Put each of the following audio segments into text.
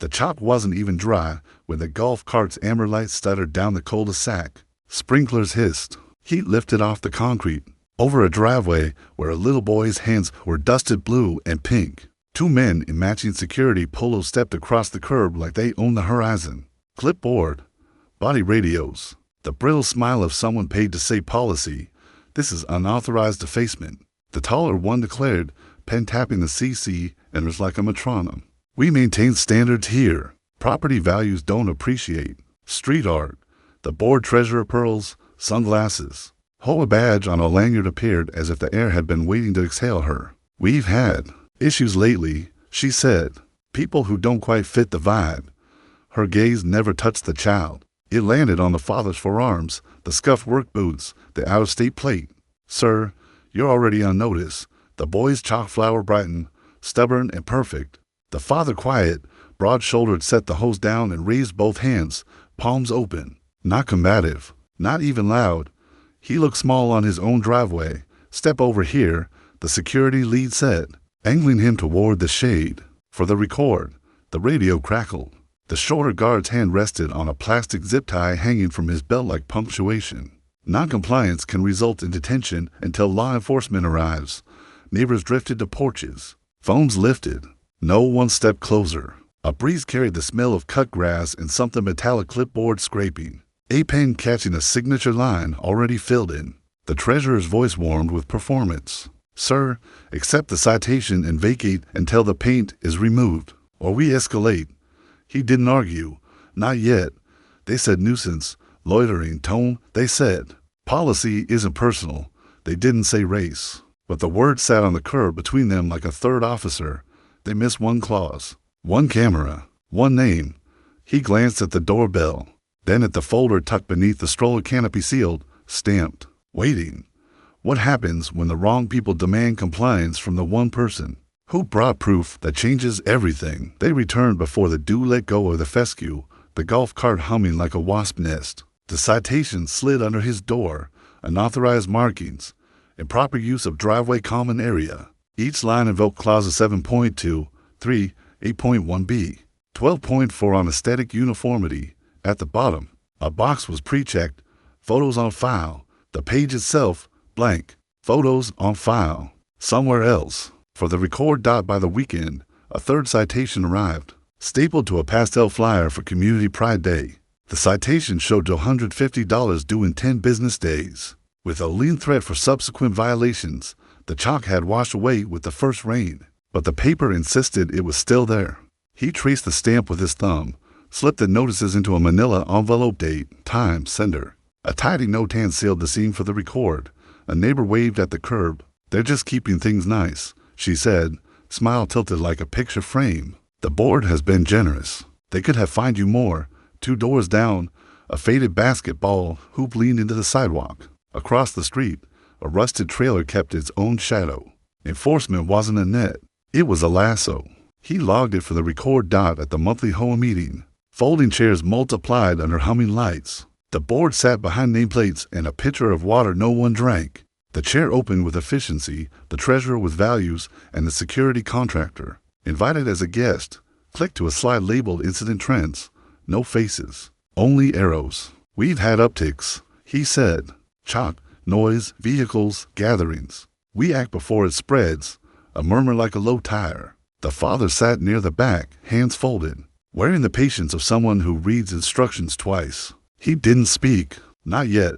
The chalk wasn't even dry when the golf cart's amber light stuttered down the cul-de-sac. Sprinklers hissed. Heat lifted off the concrete, over a driveway where a little boy's hands were dusted blue and pink. Two men in matching security polos stepped across the curb like they owned the horizon. Clipboard, body radios, the brittle smile of someone paid to say policy. This is unauthorized defacement. The taller one declared, pen tapping the CC&Rs like a metronome. We maintain standards here. Property values don't appreciate. Street art. The board treasurer pearls, sunglasses. HOA badge on a lanyard appeared as if the air had been waiting to exhale her. We've had issues lately, she said. People who don't quite fit the vibe. Her gaze never touched the child. It landed on the father's forearms, the scuffed work boots, the out-of-state plate. Sir, you're already on notice. The boy's chalk flower brightened, stubborn and perfect. The father quiet, broad-shouldered, set the hose down and raised both hands, palms open. Not combative, not even loud. He looked small on his own driveway. Step over here, the security lead said, angling him toward the shade. For the record, the radio crackled. The shorter guard's hand rested on a plastic zip tie hanging from his belt like punctuation. Noncompliance can result in detention until law enforcement arrives. Neighbors drifted to porches. Phones lifted. No one stepped closer. A breeze carried the smell of cut grass and something metallic clipboard scraping. A pen catching a signature line already filled in. The treasurer's voice warmed with performance. Sir, accept the citation and vacate until the paint is removed, or we escalate. He didn't argue. Not yet. They said nuisance, loitering, tone. They said policy isn't personal. They didn't say race. But the word sat on the curb between them like a third officer. They missed one clause, one camera, one name. He glanced at the doorbell, then at the folder tucked beneath the stroller canopy sealed, stamped, waiting. What happens when the wrong people demand compliance from the one person who brought proof that changes everything? They returned before the dew let go of the fescue, the golf cart humming like a wasp nest. The citation slid under his door, unauthorized markings, improper use of driveway common area. Each line invoked clauses 7.2, 3, 8.1b, 12.4 on aesthetic uniformity. At the bottom, a box was pre-checked, photos on file, the page itself, blank, photos on file. Somewhere else, for the record dot by the weekend, a third citation arrived, stapled to a pastel flyer for Community Pride Day. The citation showed $150 due in 10 business days. With a lean threat for subsequent violations, the chalk had washed away with the first rain, but the paper insisted it was still there. He traced the stamp with his thumb, slipped the notices into a manila envelope, date, time, sender. A tidy note hand sealed the scene for the record. A neighbor waved at the curb. They're just keeping things nice, she said, smile tilted like a picture frame. The board has been generous. They could have fined you more. 2 doors down, a faded basketball hoop leaned into the sidewalk. Across the street, a rusted trailer kept its own shadow. Enforcement wasn't a net. It was a lasso. He logged it for the record dot at the monthly HOA meeting. Folding chairs multiplied under humming lights. The board sat behind nameplates and a pitcher of water no one drank. The chair opened with efficiency, the treasurer with values, and the security contractor. Invited as a guest, clicked to a slide labeled Incident Trends. No faces, only arrows. We've had upticks, he said. Chalk, noise, vehicles, gatherings. We act before it spreads, a murmur like a low tire. The father sat near the back, hands folded, wearing the patience of someone who reads instructions twice. He didn't speak, not yet.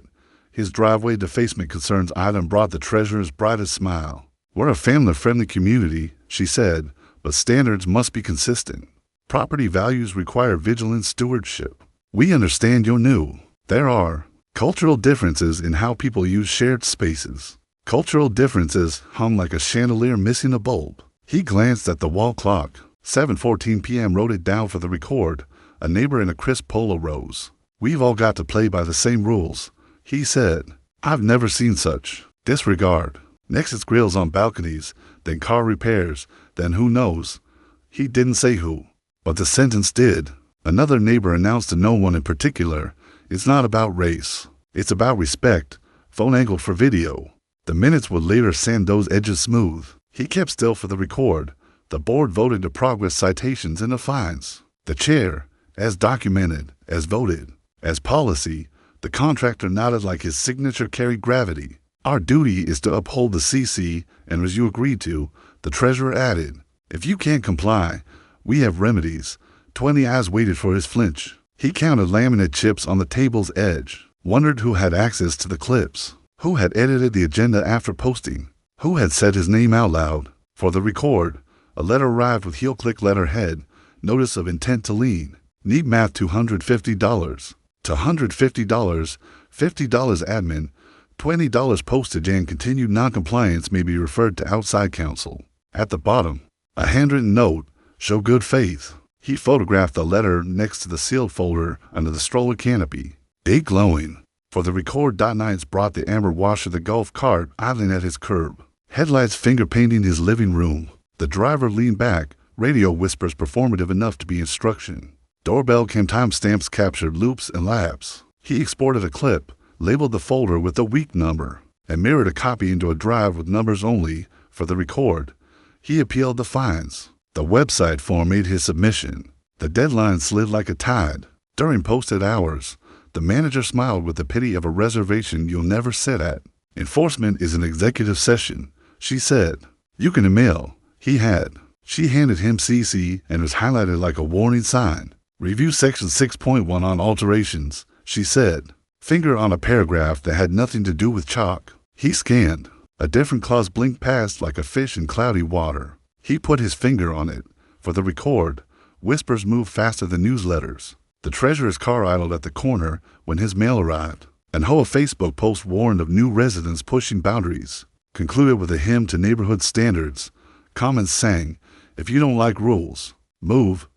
His driveway defacement concerns item brought the treasurer's brightest smile. We're a family-friendly community, she said, but standards must be consistent. Property values require vigilant stewardship. We understand you're new. There are cultural differences in how people use shared spaces. Cultural differences hum like a chandelier missing a bulb. He glanced at the wall clock. 7:14 p.m. wrote it down for the record. A neighbor in a crisp polo rose. We've all got to play by the same rules, he said. I've never seen such disregard. Next it's grills on balconies, then car repairs, then who knows. He didn't say who, but the sentence did. Another neighbor announced to no one in particular, it's not about race. It's about respect. Phone angled for video. The minutes would later sand those edges smooth. He kept still for the record. The board voted to progress citations into fines. The chair, as documented, as voted, as policy. The contractor nodded like his signature carried gravity. Our duty is to uphold the CC, and as you agreed to, the treasurer added, if you can't comply, we have remedies. 20 eyes waited for his flinch. He counted laminate chips on the table's edge, wondered who had access to the clips, who had edited the agenda after posting, who had said his name out loud. For the record, a letter arrived with heel-click letterhead, notice of intent to lien. Need math $250. To $150, $50 admin, $20 postage, and continued noncompliance may be referred to outside counsel. At the bottom, a handwritten note, show good faith. He photographed the letter next to the sealed folder under the stroller canopy. Date glowing. For the record. Nights brought the amber wash of the golf cart idling at his curb. Headlights finger painting his living room. The driver leaned back, radio whispers performative enough to be instruction. Doorbell cam, timestamps captured loops and laps. He exported a clip, labeled the folder with the week number, and mirrored a copy into a drive with numbers only. For the record, he appealed the fines. The website form made his submission. The deadline slid like a tide. During posted hours, the manager smiled with the pity of a reservation you'll never sit at. Enforcement is an executive session, she said. You can email. He had. She handed him CC and was highlighted like a warning sign. Review section 6.1 on alterations, she said. Finger on a paragraph that had nothing to do with chalk. He scanned. A different clause blinked past like a fish in cloudy water. He put his finger on it. For the record, whispers moved faster than newsletters. The treasurer's car idled at the corner when his mail arrived. An HOA Facebook post warned of new residents pushing boundaries. Concluded with a hymn to neighborhood standards. Comments sang, if you don't like rules, move.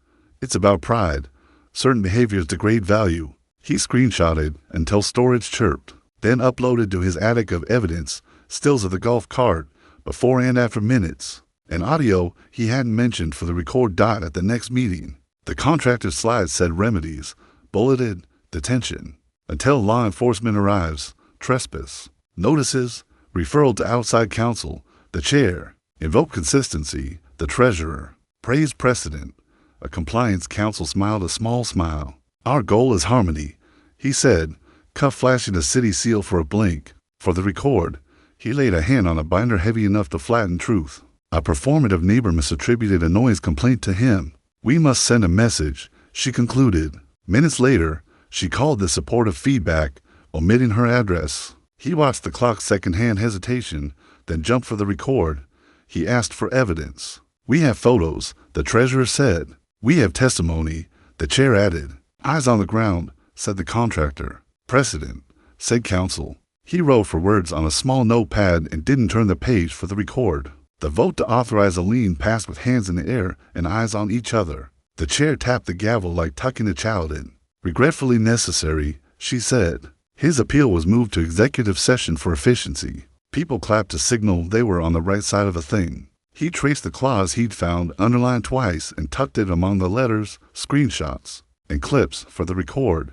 It's about pride. Certain behaviors degrade value. He screenshotted until storage chirped, then uploaded to his attic of evidence, stills of the golf cart, before and after minutes, and audio he hadn't mentioned for the record. At the next meeting, the contractor's slide said remedies, bulleted, detention, until law enforcement arrives, trespass, notices, referral to outside counsel, the chair, invoke consistency, the treasurer, praise precedent. A compliance counsel smiled a small smile. Our goal is harmony, he said, cuff flashing a city seal for a blink. For the record, he laid a hand on a binder heavy enough to flatten truth. A performative neighbor misattributed a noise complaint to him. We must send a message, she concluded. Minutes later, she called the supportive feedback, omitting her address. He watched the clock's second-hand hesitation, then jumped for the record. He asked for evidence. We have photos, the treasurer said. We have testimony, the chair added. Eyes on the ground, said the contractor. Precedent, said counsel. He wrote for words on a small notepad and didn't turn the page for the record. The vote to authorize a lien passed with hands in the air and eyes on each other. The chair tapped the gavel like tucking a child in. Regretfully necessary, she said. His appeal was moved to executive session for efficiency. People clapped to signal they were on the right side of a thing. He traced the clause he'd found underlined twice and tucked it among the letters, screenshots, and clips for the record.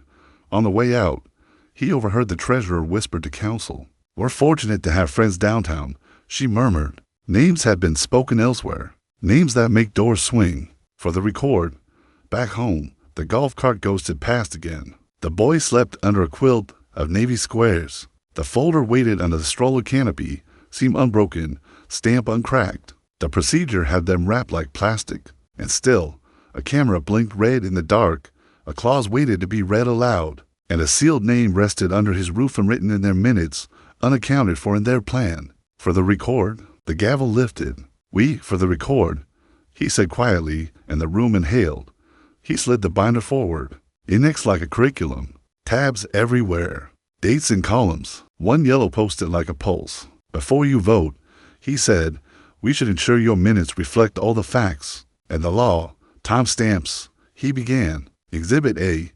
On the way out, he overheard the treasurer whisper to counsel. We're fortunate to have friends downtown, she murmured. Names had been spoken elsewhere. Names that make doors swing. For the record, back home, the golf cart ghosted past again. The boy slept under a quilt of navy squares. The folder waited under the stroller canopy, seam unbroken, stamp uncracked. The procedure had them wrapped like plastic. And still, a camera blinked red in the dark. A clause waited to be read aloud. And a sealed name rested under his roof and written in their minutes, unaccounted for in their plan. For the record, the gavel lifted. We, for the record, he said quietly, and the room inhaled. He slid the binder forward. Index like a curriculum. Tabs everywhere. Dates in columns. One yellow post-it like a pulse. Before you vote, he said, we should ensure your minutes reflect all the facts. And the law, timestamps. He began. Exhibit A.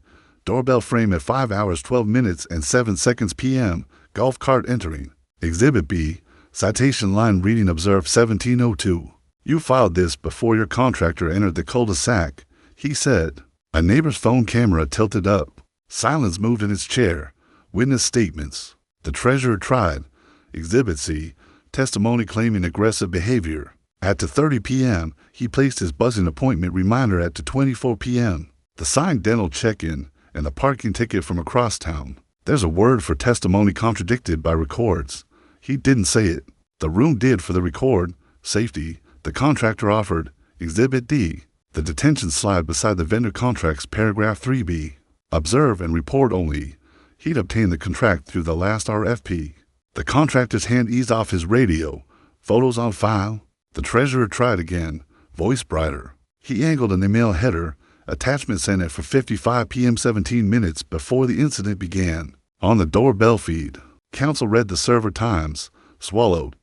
Doorbell frame at 5 hours 12 minutes and 7 seconds p.m. Golf cart entering. Exhibit B. Citation line reading observed 1702. You filed this before your contractor entered the cul-de-sac, he said. A neighbor's phone camera tilted up. Silence moved in his chair. Witness statements. The treasurer tried. Exhibit C. Testimony claiming aggressive behavior. At 2:30 p.m., he placed his buzzing appointment reminder at 2:24 p.m. the signed dental check-in, and the parking ticket from across town. There's a word for testimony contradicted by records. He didn't say it. The room did for the record. Safety. The contractor offered. Exhibit D. The detention slide beside the vendor contracts, paragraph 3B. Observe and report only. He'd obtained the contract through the last RFP. The contractor's hand eased off his radio. Photos on file. The treasurer tried again. Voice brighter. He angled an email header. Attachment sent at 4:55 p.m. 17 minutes before the incident began. On the doorbell feed. Counsel read the server times. Swallowed.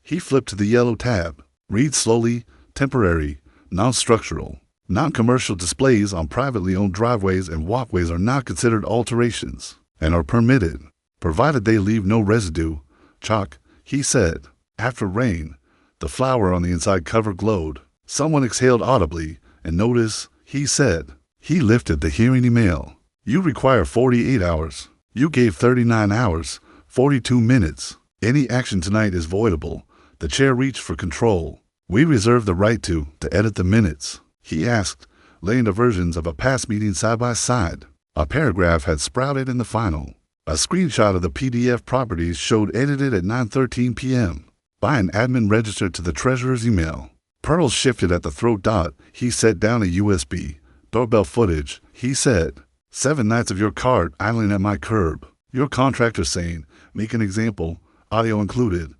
He flipped to the yellow tab. Read slowly. Temporary. Non-structural. Non-commercial displays on privately owned driveways and walkways are not considered alterations and are permitted, provided they leave no residue. Chalk, he said. After rain, the flower on the inside cover glowed. Someone exhaled audibly, and notice, he said. He lifted the hearing email. You require 48 hours. You gave 39 hours, 42 minutes. Any action tonight is voidable. The chair reached for control. We reserve the right to edit the minutes, he asked, laying the versions of a past meeting side by side. A paragraph had sprouted in the final. A screenshot of the PDF properties showed edited at 9:13 p.m. by an admin registered to the treasurer's email. Pearls shifted at the throat dot. He set down a USB. Doorbell footage, he said. 7 nights of your cart idling at my curb. Your contractor saying, make an example, audio included.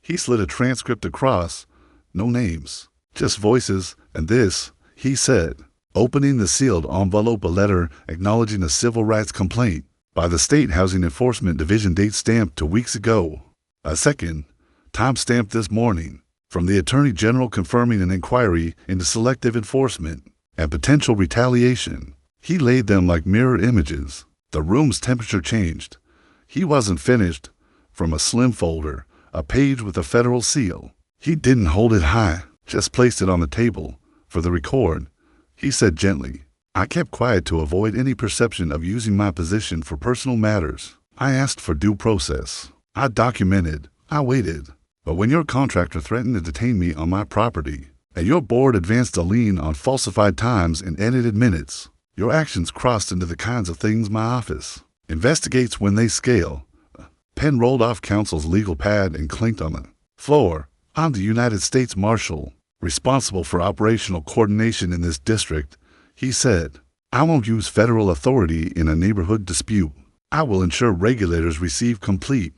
He slid a transcript across. No names, just voices, and this, he said. Opening the sealed envelope, a letter acknowledging a civil rights complaint by the State Housing Enforcement Division, date stamped 2 weeks ago. A second, time stamped this morning, from the Attorney General confirming an inquiry into selective enforcement and potential retaliation. He laid them like mirror images. The room's temperature changed. He wasn't finished. From a slim folder, a page with a federal seal. He didn't hold it high, just placed it on the table. For the record, he said gently. I kept quiet to avoid any perception of using my position for personal matters. I asked for due process. I documented. I waited. But when your contractor threatened to detain me on my property, and your board advanced a lien on falsified times and edited minutes, your actions crossed into the kinds of things my office investigates when they scale. Pen rolled off counsel's legal pad and clinked on the floor. I'm the United States Marshal, responsible for operational coordination in this district, he said. I won't use federal authority in a neighborhood dispute. I will ensure regulators receive complete,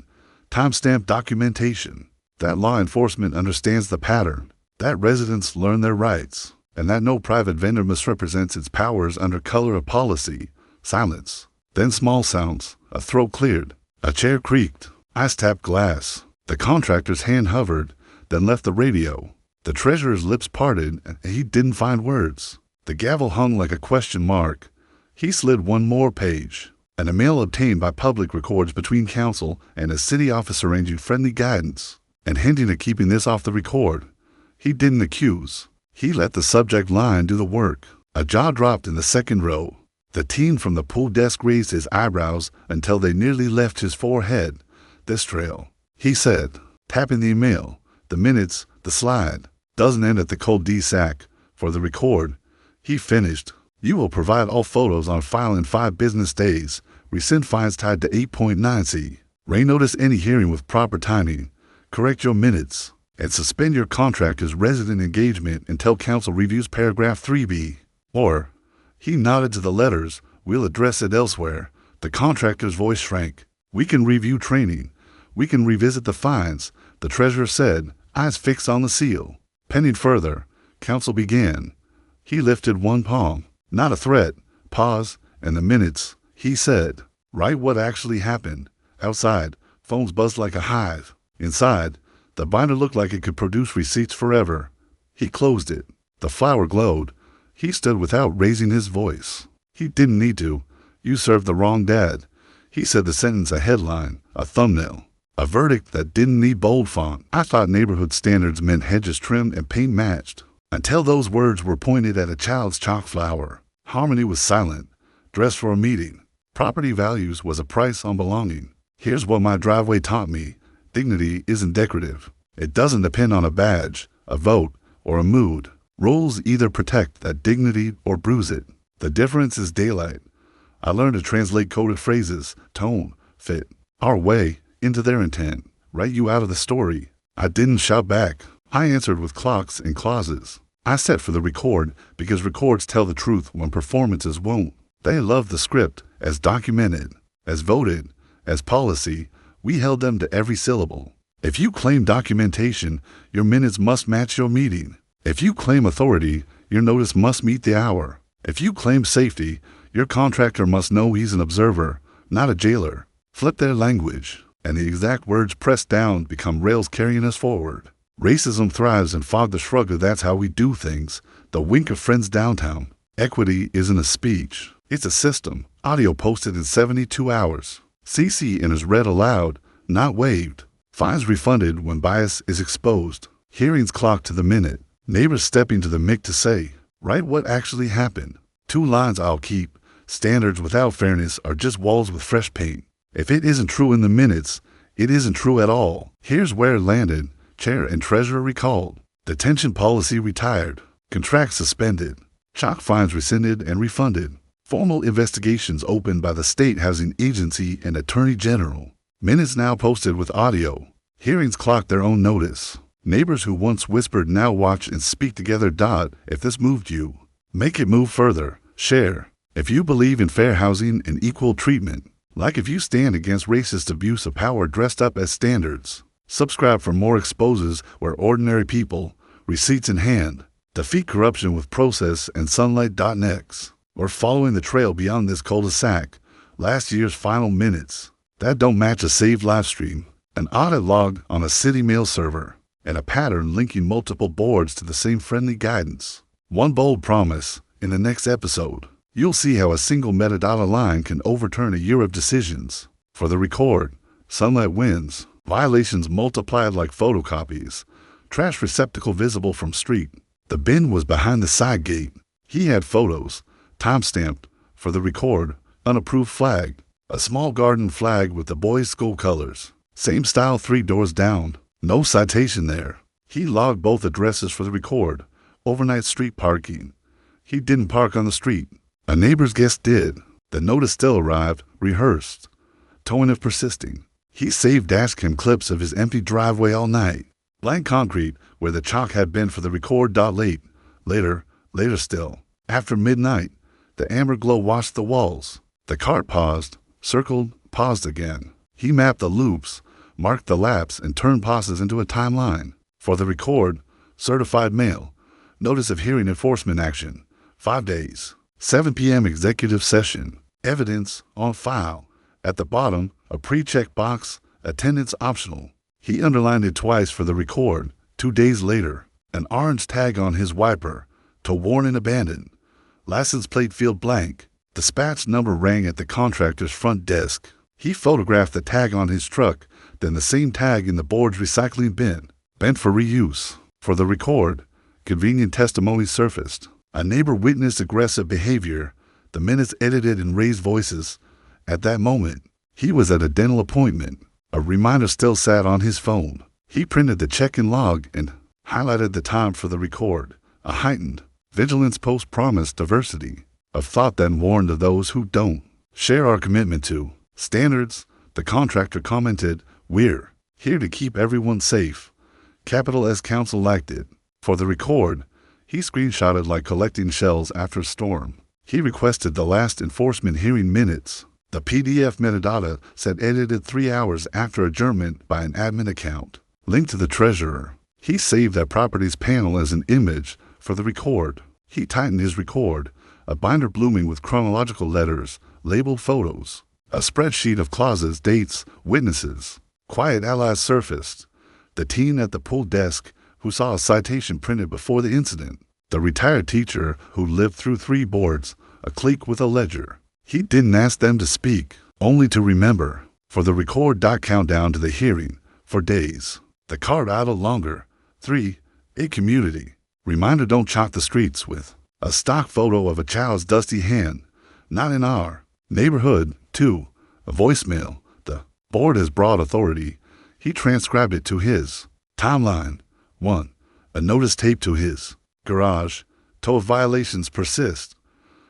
timestamped documentation, that law enforcement understands the pattern, that residents learn their rights, and that no private vendor misrepresents its powers under color of policy. Silence. Then small sounds. A throat cleared. A chair creaked. Ice tapped glass. The contractor's hand hovered, then left the radio. The treasurer's lips parted, and he didn't find words. The gavel hung like a question mark. He slid one more page. An email obtained by public records between counsel and a city office arranging friendly guidance and hinting at keeping this off the record. He didn't accuse. He let the subject line do the work. A jaw dropped in the second row. The teen from the pool desk raised his eyebrows until they nearly left his forehead. This trail, he said, tapping the email, the minutes, the slide, doesn't end at the cold D sack. For the record, he finished. You will provide all photos on file in 5 business days. Rescind fines tied to 8.9C. Re-notice any hearing with proper timing. Correct your minutes. And suspend your contractor's resident engagement until counsel reviews paragraph 3B. Or, he nodded to the letters, we'll address it elsewhere. The contractor's voice shrank. We can review training. We can revisit the fines, the treasurer said, eyes fixed on the seal. Pending further, counsel began. He lifted one palm. Not a threat. Pause, and the minutes, he said. Write what actually happened. Outside, phones buzzed like a hive. Inside, the binder looked like it could produce receipts forever. He closed it. The flower glowed. He stood without raising his voice. He didn't need to. You served the wrong dad. He said the sentence a headline, a thumbnail, a verdict that didn't need bold font. I thought neighborhood standards meant hedges trimmed and paint matched. Until those words were pointed at a child's chalk flower. Harmony was silent. Dressed for a meeting. Property values was a price on belonging. Here's what my driveway taught me. Dignity isn't decorative. It doesn't depend on a badge, a vote, or a mood. Rules either protect that dignity or bruise it. The difference is daylight. I learned to translate coded phrases, tone, fit, our way, into their intent, write you out of the story. I didn't shout back. I answered with clocks and clauses. I set for the record because records tell the truth when performances won't. They love the script, as documented, as voted, as policy. We held them to every syllable. If you claim documentation, your minutes must match your meeting. If you claim authority, your notice must meet the hour. If you claim safety, your contractor must know he's an observer, not a jailer. Flip their language, and the exact words pressed down become rails carrying us forward. Racism thrives and fog the shrug of that's how we do things. The wink of friends downtown. Equity isn't a speech. It's a system. Audio posted in 72 hours. CC&Rs read aloud, not waived. Fines refunded when bias is exposed. Hearings clocked to the minute. Neighbors stepping to the mic to say, write what actually happened. 2 lines I'll keep. Standards without fairness are just walls with fresh paint. If it isn't true in the minutes, it isn't true at all. Here's where it landed. Chair and treasurer recalled. Detention policy retired. Contract suspended. Chalk fines rescinded and refunded. Formal investigations opened by the State Housing Agency and Attorney General. Minutes now posted with audio. Hearings clocked their own notice. Neighbors who once whispered now watch and speak together. If this moved you, make it move further. Share. If you believe in fair housing and equal treatment, like if you stand against racist abuse of power dressed up as standards. Subscribe for more exposes where ordinary people, receipts in hand, defeat corruption with process and sunlight.next. Or following the trail beyond this cul-de-sac, last year's final minutes. That don't match a saved live stream, an audit log on a city mail server, and a pattern linking multiple boards to the same friendly guidance. One bold promise, in the next episode, you'll see how a single metadata line can overturn a year of decisions. For the record, sunlight wins, violations multiplied like photocopies, trash receptacle visible from street. The bin was behind the side gate. He had photos, time-stamped, for the record, unapproved flag, a small garden flag with the boys' school colors. Same style 3 doors down, no citation there. He logged both addresses for the record, overnight street parking. He didn't park on the street. A neighbor's guest did. The notice still arrived, rehearsed. Tone of persisting. He saved dashcam clips of his empty driveway all night. Blank concrete where the chalk had been for the record. Later still. After midnight, the amber glow washed the walls. The cart paused, circled, paused again. He mapped the loops, marked the laps, and turned pauses into a timeline. For the record, certified mail. Notice of hearing enforcement action. 5 days. 7 p.m. executive session. Evidence on file. At the bottom, a pre-check box, attendance optional. He underlined it twice for the record. 2 days later, an orange tag on his wiper. To warn and abandon. License plate field blank. Dispatch number rang at the contractor's front desk. He photographed the tag on his truck, then the same tag in the board's recycling bin. Bent for reuse. For the record, convenient testimony surfaced. A neighbor witnessed aggressive behavior. The minutes edited in raised voices. At that moment, he was at a dental appointment. A reminder still sat on his phone. He printed the check-in log and highlighted the time for the record. A heightened vigilance post promised diversity of thought, then warned of those who don't share our commitment to standards. The contractor commented, "We're here to keep everyone safe." Capital S Council liked it. For the record, he screenshotted like collecting shells after a storm. He requested the last enforcement hearing minutes. The PDF metadata said edited 3 hours after adjournment by an admin account. Linked to the treasurer. He saved that properties panel as an image for the record. He tightened his record, a binder blooming with chronological letters, labeled photos, a spreadsheet of clauses, dates, witnesses. Quiet allies surfaced. The teen at the pool desk who saw a citation printed before the incident. The retired teacher who lived through 3 boards, a clique with a ledger. He didn't ask them to speak, only to remember. For the record. Countdown to the hearing. For days. The card idle longer. 3. A community. Reminder don't chalk the streets with a stock photo of a child's dusty hand. Not in our neighborhood. 2. A voicemail. The board has broad authority. He transcribed it to his timeline. 1. A notice taped to his garage. Tow violations persist.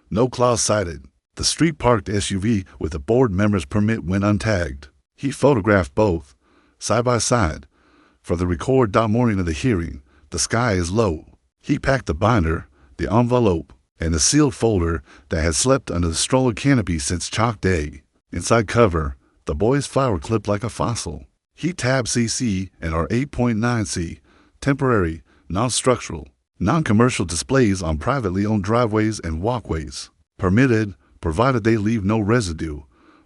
No clause cited. The street-parked SUV with the board member's permit went untagged. He photographed both, side by side. For the record. Morning of the hearing, the sky is low. He packed the binder, the envelope, and the sealed folder that had slept under the stroller canopy since chalk day. Inside cover, the boy's flower clipped like a fossil. He tabbed CC&R 8.9C, temporary, non-structural, non-commercial displays on privately owned driveways and walkways. Permitted, provided they leave no residue.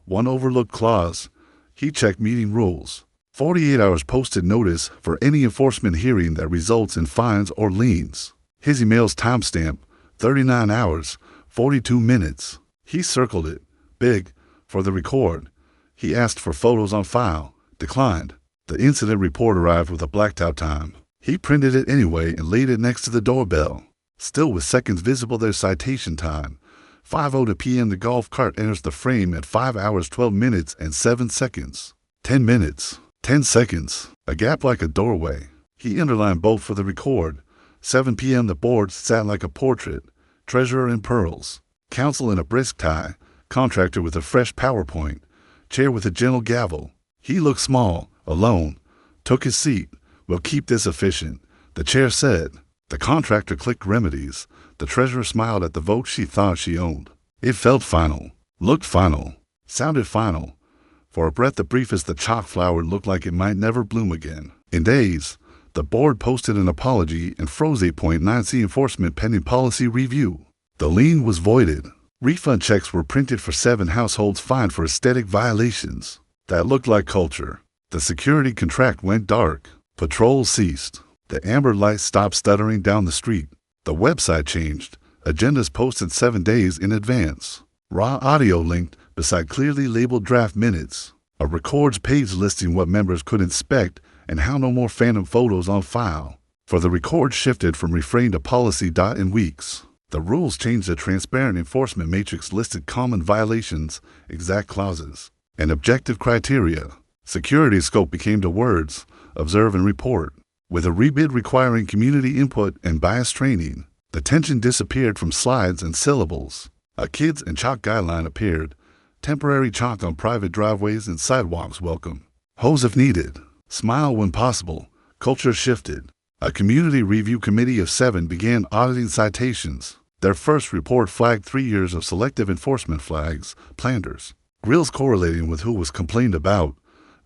One overlooked clause. He checked meeting rules. 48 hours posted notice for any enforcement hearing that results in fines or liens. His email's timestamp, 39 hours, 42 minutes. He circled it, big, for the record. He asked for photos on file, declined. The incident report arrived with a blacked out time. He printed it anyway and laid it next to the doorbell. Still with seconds visible, their citation time. 5:02 p.m. The golf cart enters the frame at 5 hours 12 minutes and 7 seconds. 10 minutes. 10 seconds. A gap like a doorway. He underlined both for the record. 7 p.m. The board sat like a portrait. Treasurer in pearls. Counsel in a brisk tie. Contractor with a fresh PowerPoint. Chair with a gentle gavel. He looked small, alone. Took his seat. We'll keep this efficient, the chair said. The contractor clicked remedies. The treasurer smiled at the vote she thought she owned. It felt final. Looked final. Sounded final. For a breath, the briefest, the chalk flower looked like it might never bloom again. In days, the board posted an apology and froze 8.9C enforcement pending policy review. The lien was voided. Refund checks were printed for 7 households fined for aesthetic violations. That looked like culture. The security contract went dark. Patrol ceased. The amber light stopped stuttering down the street. The website changed. Agendas posted 7 days in advance. Raw audio linked beside clearly labeled draft minutes. A records page listing what members could inspect and how no more phantom photos on file. For the record shifted from refrain to policy. In weeks. The rules changed. A transparent enforcement matrix listed common violations, exact clauses, and objective criteria. Security scope became the words, observe and report. With a rebid requiring community input and bias training, the tension disappeared from slides and syllables. A kids and chalk guideline appeared. Temporary chalk on private driveways and sidewalks welcome. Hose if needed. Smile when possible. Culture shifted. A community review committee of 7 began auditing citations. Their first report flagged 3 years of selective enforcement flags, planters, grills correlating with who was complained about,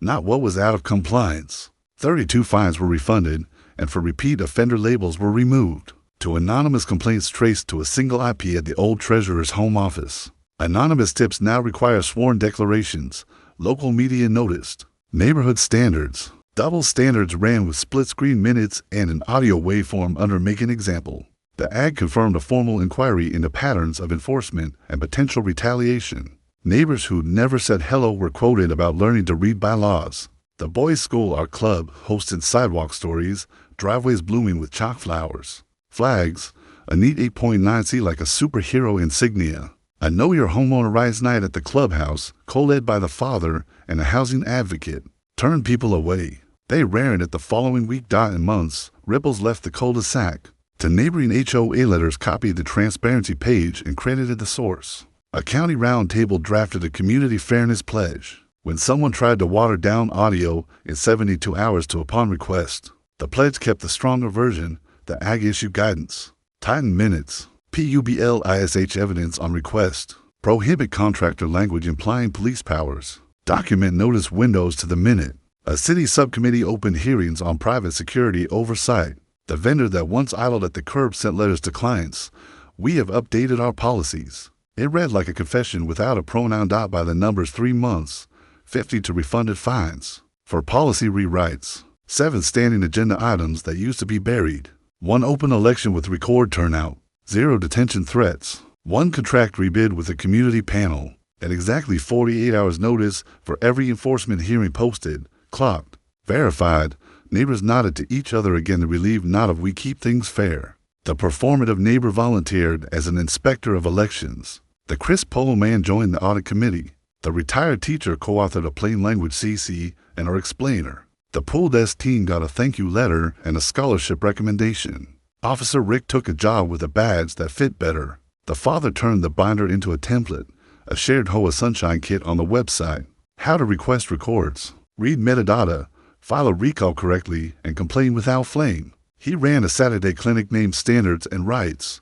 not what was out of compliance. 32 fines were refunded, and for repeat offender labels were removed. 2 anonymous complaints traced to a single IP at the old treasurer's home office. Anonymous tips now require sworn declarations. Local media noticed. Neighborhood standards. Double standards ran with split-screen minutes and an audio waveform under Make an Example. The AG confirmed a formal inquiry into patterns of enforcement and potential retaliation. Neighbors who'd never said hello were quoted about learning to read bylaws. The boys' school art club hosted sidewalk stories, driveways blooming with chalk flowers. Flags, a neat 8.9C like a superhero insignia. A Know Your Homeowner Rights night at the clubhouse, co-led by the father and a housing advocate, turned people away. They ran it the following week. In months, ripples left the cul-de-sac. To neighboring HOA letters copied the transparency page and credited the source. A county roundtable drafted a community fairness pledge. When someone tried to water down audio in 72 hours upon request, the pledge kept the stronger version. The AG issued guidance. Tighten minutes. Publish evidence on request. Prohibit contractor language implying police powers. Document notice windows to the minute. A city subcommittee opened hearings on private security oversight. The vendor that once idled at the curb sent letters to clients. We have updated our policies. It read like a confession without a pronoun. By the numbers 3 months. 50 to refunded fines. For policy rewrites. 7 standing agenda items that used to be buried. 1 open election with record turnout. 0 detention threats. 1 contract rebid with a community panel. At exactly 48 hours notice for every enforcement hearing posted, clocked, verified. Neighbors nodded to each other again, the relieved nod of we keep things fair. The performative neighbor volunteered as an inspector of elections. The crisp polo man joined the audit committee. The retired teacher co-authored a plain language CC&R explainer. The pool desk team got a thank you letter and a scholarship recommendation. Officer Rick took a job with a badge that fit better. The father turned the binder into a template, a shared HOA Sunshine kit on the website. How to request records. Read metadata, file a recall correctly, and complain without flame. He ran a Saturday clinic named Standards and Rights.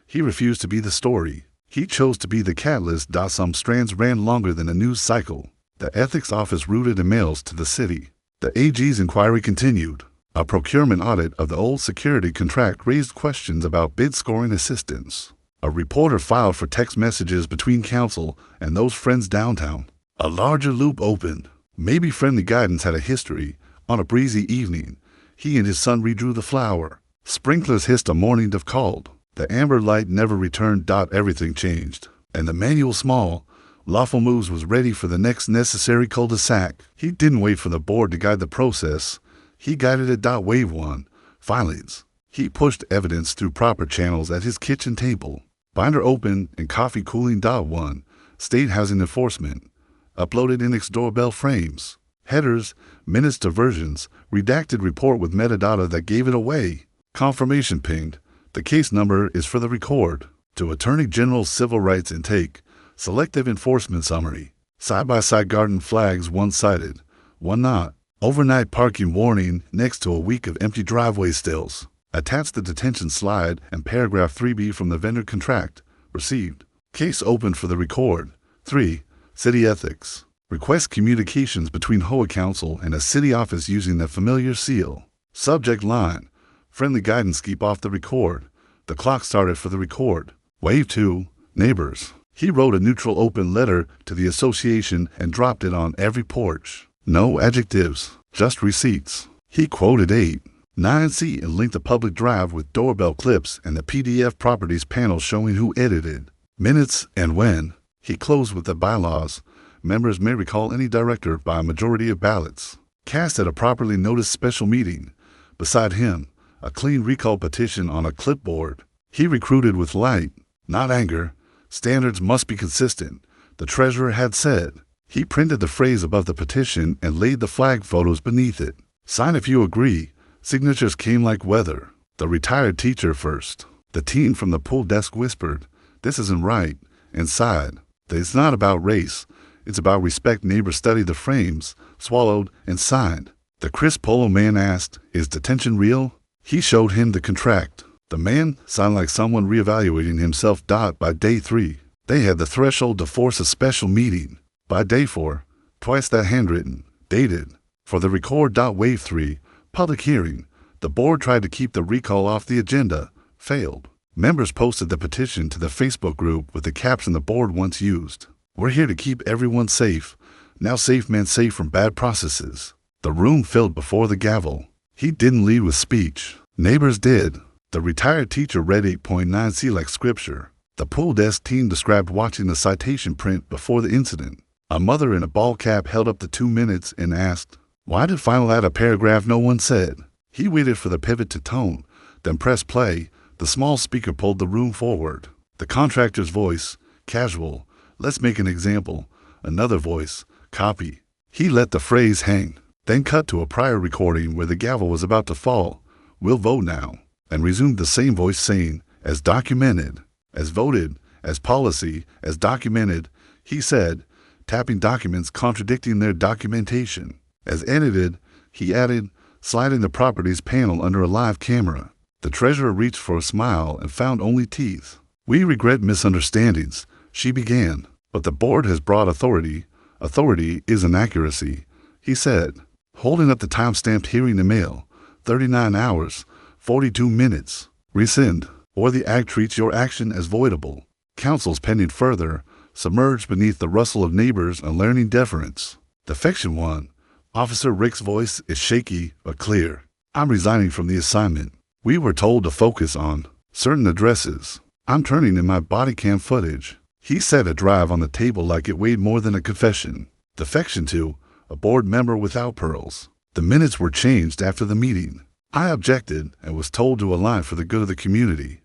He refused to be the story. He chose to be the catalyst. Some strands ran longer than a news cycle. The ethics office routed emails to the city. The AG's inquiry continued. A procurement audit of the old security contract raised questions about bid scoring assistance. A reporter filed for text messages between counsel and those friends downtown. A larger loop opened. Maybe friendly guidance had a history. On a breezy evening, he and his son redrew the flower. Sprinklers hissed. A morning dove called. The amber light never returned. Everything changed. And the manual small, lawful moves was ready for the next necessary cul-de-sac. He didn't wait for the board to guide the process. He guided it. Wave 1. Filings. He pushed evidence through proper channels at his kitchen table. Binder open and coffee cooling. 1. State Housing Enforcement. Uploaded index doorbell frames. Headers, minutes to versions, redacted report with metadata that gave it away. Confirmation pinged. The case number is for the record. To Attorney General Civil Rights Intake. Selective Enforcement Summary. Side-by-side garden flags. One-sided. One not. Overnight parking warning next to a week of empty driveway stills. Attach the detention slide and paragraph 3B from the vendor contract. Received. Case opened for the record. 3. City Ethics. Request communications between HOA counsel and a city office using the familiar seal. Subject line. Friendly guidance. Keep off the record. The clock started for the record. Wave 2. Neighbors. He wrote a neutral open letter to the association and dropped it on every porch. No adjectives, just receipts. He quoted 8. 9C and linked a public drive with doorbell clips and the PDF properties panel showing who edited. Minutes and when. He closed with the bylaws. Members may recall any director by a majority of ballots. Cast at a properly noticed special meeting. Beside him, a clean recall petition on a clipboard. He recruited with light, not anger. Standards must be consistent, the treasurer had said. He printed the phrase above the petition and laid the flag photos beneath it. Sign if you agree. Signatures came like weather. The retired teacher first. The teen from the pool desk whispered, "This isn't right," and sighed. It's not about race. It's about respect. Neighbors studied the frames, swallowed, and signed. The crisp polo man asked, "Is detention real?" He showed him the contract. The man sounded like someone reevaluating himself. By day 3, they had the threshold to force a special meeting. By day 4, twice that handwritten, dated. For the record. Wave 3, public hearing. The board tried to keep the recall off the agenda, failed. Members posted the petition to the Facebook group with the caption the board once used. "We're here to keep everyone safe. Now safe meant safe from bad processes." The room filled before the gavel. He didn't lead with speech. Neighbors did. The retired teacher read 8.9C like scripture. The pool desk teen described watching the citation print before the incident. A mother in a ball cap held up the 2 minutes and asked, "Why did final add a paragraph no one said?" He waited for the pivot to tone, then pressed play. The small speaker pulled the room forward. The contractor's voice, casual, "Let's make an example." Another voice, "Copy." He let the phrase hang, then cut to a prior recording where the gavel was about to fall. "We'll vote now," and resumed the same voice saying, "As documented, as voted, as policy, as documented," he said, tapping documents contradicting their documentation. "As edited," he added, sliding the properties panel under a live camera. The treasurer reached for a smile and found only teeth. "We regret misunderstandings," she began, "but the board has broad authority. Authority is an accuracy," he said, holding up the time-stamped hearing email. 39 hours, 42 minutes. Rescind, or the act treats your action as voidable. Counsel's pending further, submerged beneath the rustle of neighbors and learning deference. Defection 1. Officer Rick's voice is shaky but clear. "I'm resigning from the assignment. We were told to focus on certain addresses. I'm turning in my body cam footage." He set a drive on the table like it weighed more than a confession. Defection 2. A board member without pearls. The minutes were changed after the meeting. I objected and was told to align for the good of the community.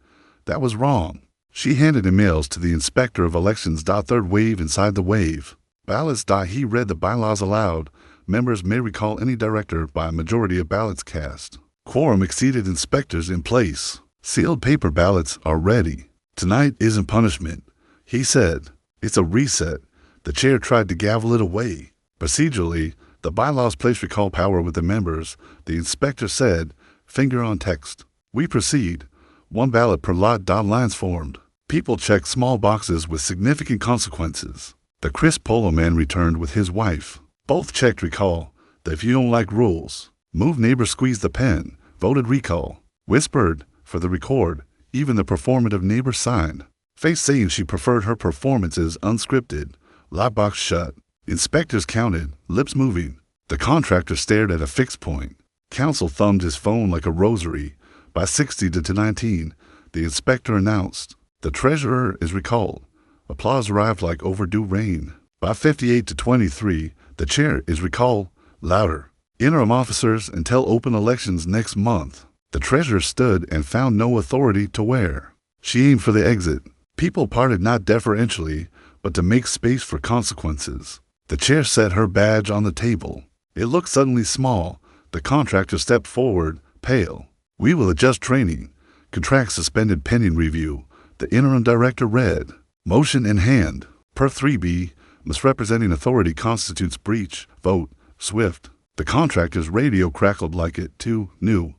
That was wrong. She handed emails to the inspector of elections. Third wave inside the wave. Ballots. He read the bylaws aloud. Members may recall any director by a majority of ballots cast. Quorum exceeded. Inspectors in place. Sealed paper ballots are ready. Tonight isn't punishment, he said. It's a reset. The chair tried to gavel it away. Procedurally, the bylaws place recall power with the members. The inspector said, finger on text. We proceed. 1 ballot per lot. Lines formed. People checked small boxes with significant consequences. The crisp polo man returned with his wife. Both checked recall. That if you don't like rules, move. Neighbor squeezed the pen, voted recall. Whispered, for the record. Even the performative neighbor signed. Face saying she preferred her performances unscripted. Lockbox shut. Inspectors counted, lips moving. The contractor stared at a fixed point. Counsel thumbed his phone like a rosary. By 60 to 19, the inspector announced, the treasurer is recalled. Applause arrived like overdue rain. By 58 to 23, the chair is recalled. Louder. Interim officers until open elections next month. The treasurer stood and found no authority to wear. She aimed for the exit. People parted not deferentially, but to make space for consequences. The chair set her badge on the table. It looked suddenly small. The contractor stepped forward, pale. We will adjust training. Contract suspended pending review. The interim director read. Motion in hand. Per 3B, misrepresenting authority constitutes breach. Vote. Swift. The contractor's radio crackled like it, too, knew.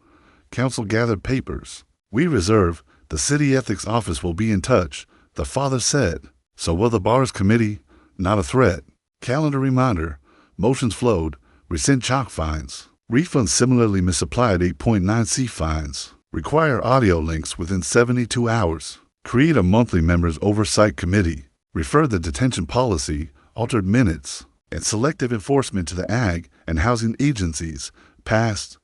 Counsel gathered papers. We reserve. The city ethics office will be in touch, the father said. So will the bars committee. Not a threat. Calendar reminder. Motions flowed. Rescind chalk fines. Refunds similarly misapplied 8.9C fines. Require audio links within 72 hours. Create a monthly members oversight committee. Refer the detention policy, altered minutes, and selective enforcement to the ag and housing agencies. Passed.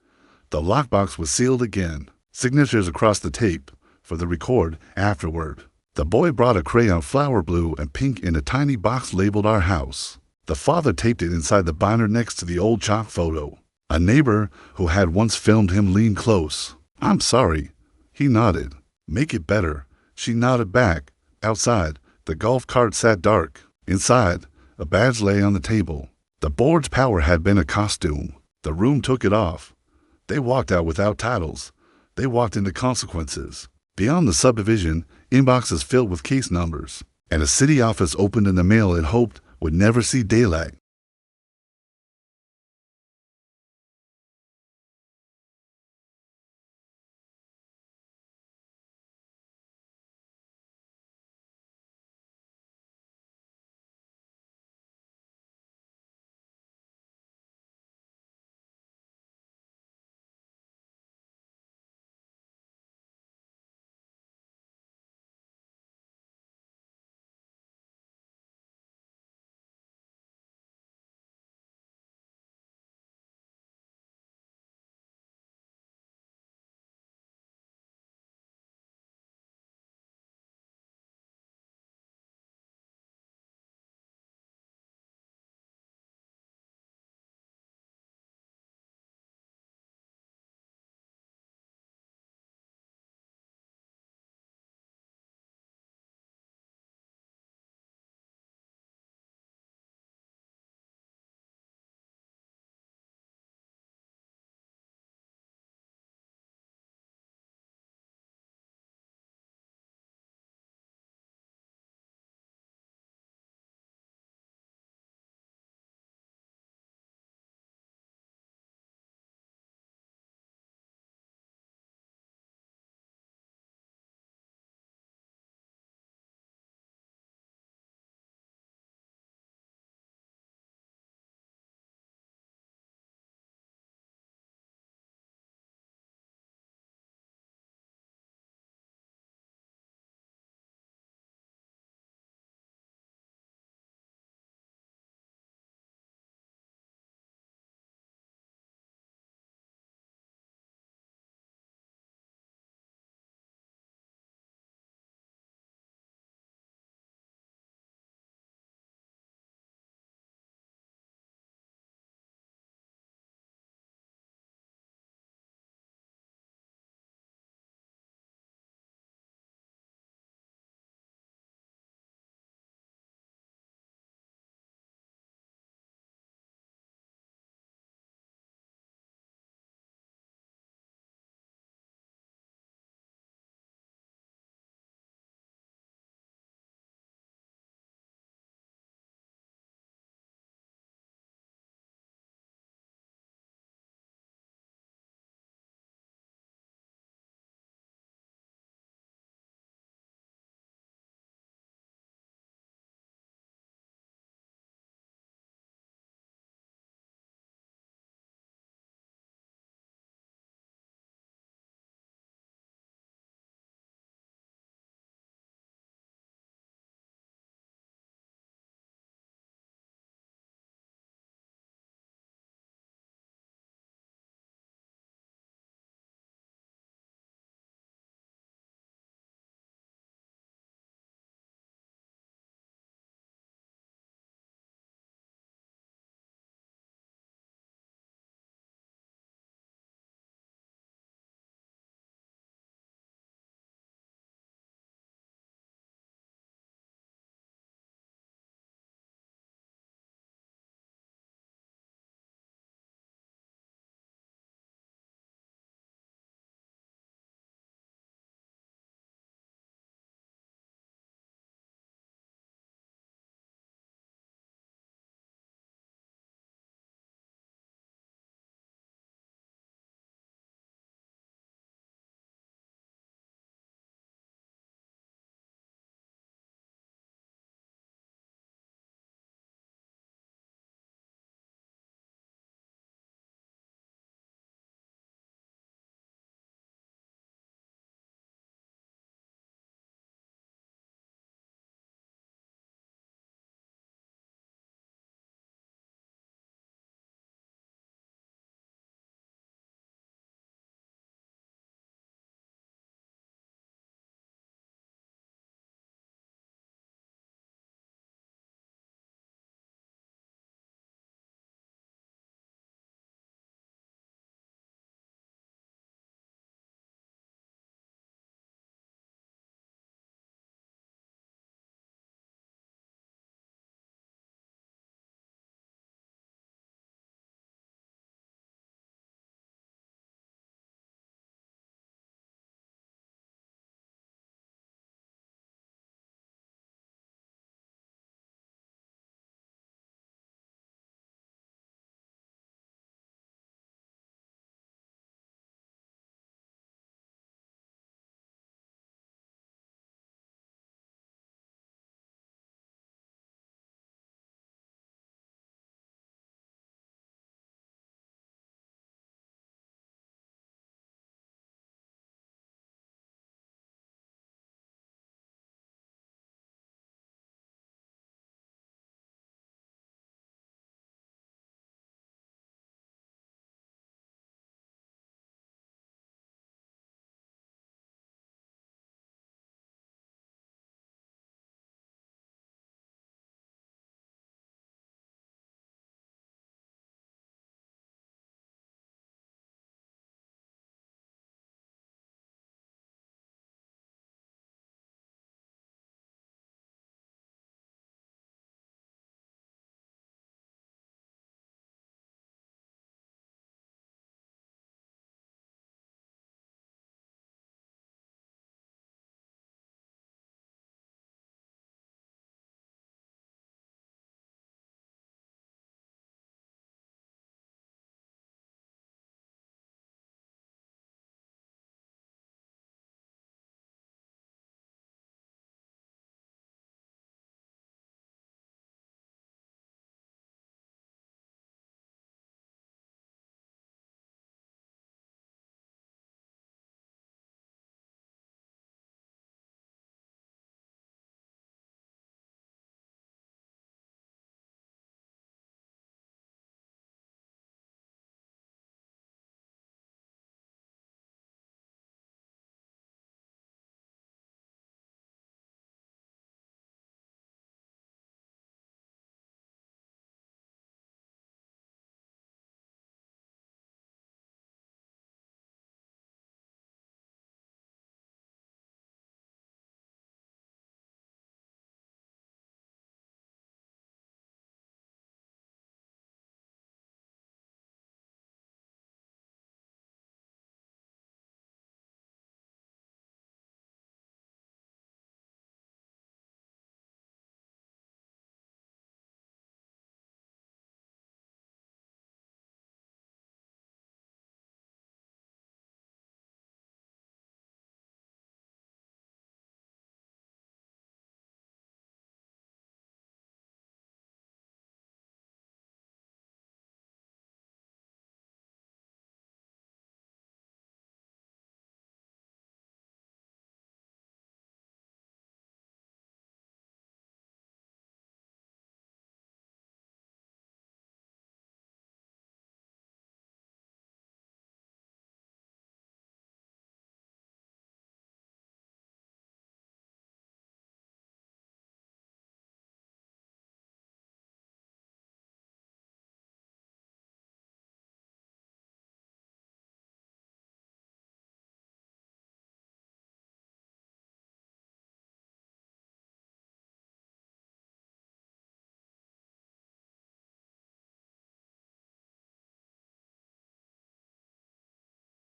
The lockbox was sealed again. Signatures across the tape. For the record afterward. The boy brought a crayon flower blue and pink in a tiny box labeled Our House. The father taped it inside the binder next to the old chalk photo. A neighbor who had once filmed him leaned close. I'm sorry. He nodded. Make it better. She nodded back. Outside, the golf cart sat dark. Inside, a badge lay on the table. The board's power had been a costume. The room took it off. They walked out without titles. They walked into consequences. Beyond the subdivision, inboxes filled with case numbers, and a city office opened in the mail it hoped would never see daylight.